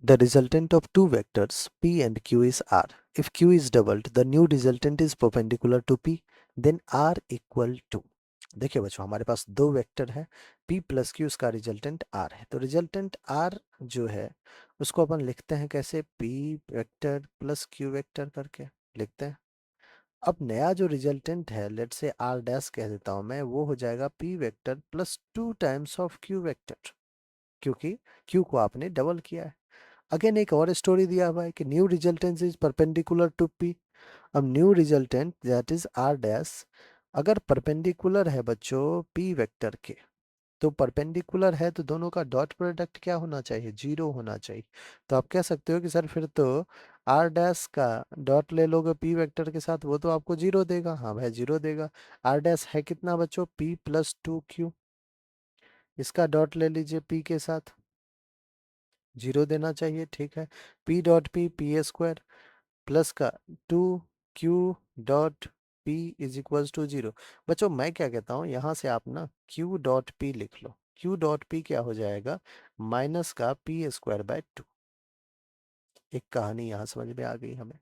The resultant of two vectors P and Q is R. If Q is doubled, the new resultant is perpendicular to P, then R equal to। देखिए बच्चों, हमारे पास दो vector है P plus Q, उसका resultant R है। तो resultant R जो है उसको अपन लिखते हैं कैसे, P vector plus Q vector करके लिखते हैं। अब नया जो रिजल्टेंट है, लेट से R डैश कह देता हूं मैं, वो हो जाएगा P vector plus 2 times of Q vector, क्योंकि Q को आपने डबल किया है। अगेन एक और स्टोरी दिया हुआ है कि new resultant is perpendicular to P. अब new resultant that is R dash अगर परपेंडिकुलर है बच्चों पी वेक्टर के, तो परपेंडिकुलर है तो दोनों का डॉट प्रोडक्ट क्या होना चाहिए, जीरो होना चाहिए। तो आप कह सकते हो कि सर फिर तो आर डैश का डॉट ले लोगे पी वेक्टर के साथ, वो तो आपको जीरो देगा। हाँ भाई जीरो देगा। आर डैश है कितना बच्चों, पी प्लस 2 क्यू, इसका डॉट ले लीजिए पी के साथ, जीरो देना चाहिए। ठीक है, P dot P P A square plus का 2 Q dot P is equals to zero. बच्चों मैं क्या कहता हूँ, यहाँ से आप ना क्यू डॉट पी लिख लो। क्यू डॉट पी क्या हो जाएगा, माइनस का पी स्क्वायर बाय 2। एक कहानी यहाँ समझ में आ गई हमें।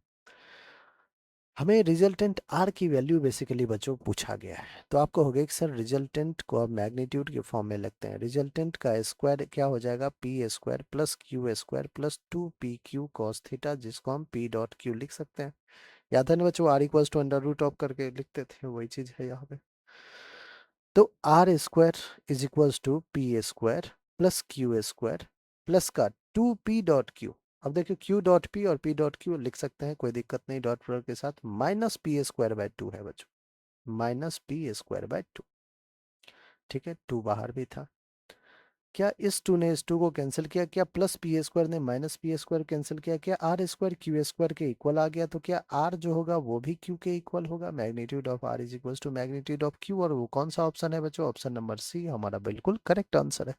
हमें रिजल्टेंट आर की वैल्यू बेसिकली बच्चों पूछा गया है, तो आपको हो गया कि सर रिजल्टेंट को आप मैग्नीट्यूड के फॉर्म में लिखते हैं। रिजल्टेंट का स्क्वायर क्या हो जाएगा, P square plus Q square plus 2 P Q cos theta, जिसको हम पी डॉट क्यू लिख सकते हैं। याद है ना बच्चों, R equals to under root of करके लिखते थे, वही चीज है यहाँ पे। तो R square is equals to P square plus Q square plus का 2 पी डॉट क्यू। अब देखिए क्यू डॉट पी और पी डॉट क्यू लिख सकते हैं, कोई दिक्कत नहीं डॉट प्रोडक्ट के साथ, माइनस पी स्क्वायर बाय 2 है बच्चों, माइनस पी स्क्वायर बाय 2। ठीक है, 2 बाहर भी था। क्या इस 2 ने इस 2 को कैंसिल किया, क्या प्लस पी स्क्वायर ने माइनस पी स्क्वायर कैंसिल किया, क्या आर स्क्वायर क्यू स्क्वायर के इक्वल आ गया, तो क्या आर जो होगा वो भी क्यू के इक्वल होगा। Magnitude of R is equal to magnitude of Q, और वो कौन सा ऑप्शन है बच्चों, ऑप्शन नंबर सी हमारा बिल्कुल करेक्ट आंसर है।